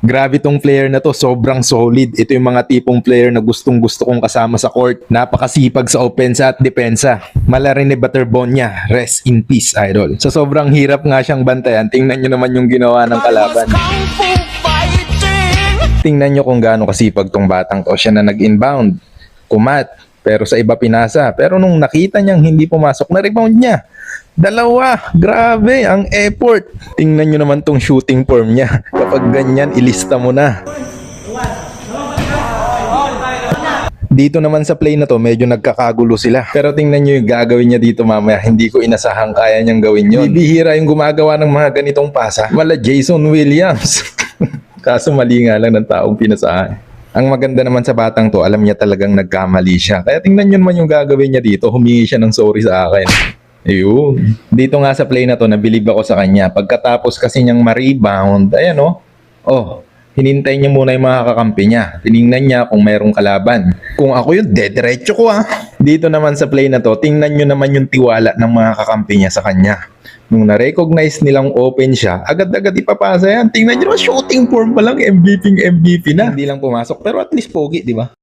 Grabe tong player na to, sobrang solid. Ito yung mga tipong player na gustong gusto kong kasama sa court. Napakasipag sa opensa at depensa. Malarin ni Butterbonia, rest in peace, idol. Sa sobrang hirap nga siyang bantayan, tingnan nyo naman yung ginawa ng kalaban. Tingnan nyo kung gaano kasipag tong batang to. Siya na nag-inbound, kumat, pero sa iba pinasa. Pero nung nakita niyang hindi pumasok, na-rebound niya. Dalawa, grabe ang effort. Tingnan nyo naman tong shooting form niya. Kapag ganyan, ilista mo na. Dito naman sa play na to, medyo nagkakagulo sila. Pero tingnan nyo yung gagawin niya dito mamaya. Hindi ko inasahang kaya niyang gawin yun. Bibihira yung gumagawa ng mga ganitong pasa. Wala Jason Williams. Kaso mali nga lang ng taong pinasahan. Ang maganda naman sa batang to, alam niya talagang nagkamali siya. Kaya tingnan nyo naman yung gagawin niya dito. Humingi siya ng sorry sa akin. Ayun. Dito nga sa play na to, nabilib ako sa kanya. Pagkatapos kasi niyang ma-rebound, ayan o. Oh, hinintay niya muna yung mga kakampi niya. Tiningnan niya kung mayroong kalaban. Kung ako yun, dediretso ko ah. Dito naman sa play na to, tingnan nyo naman yung tiwala ng mga kakampi niya sa kanya. Nung na-recognize nilang open siya, agad-agad ipapasa yan. Tingnan nyo naman, shooting form pa lang, MVP na. Hindi lang pumasok, pero at least pogi, di ba?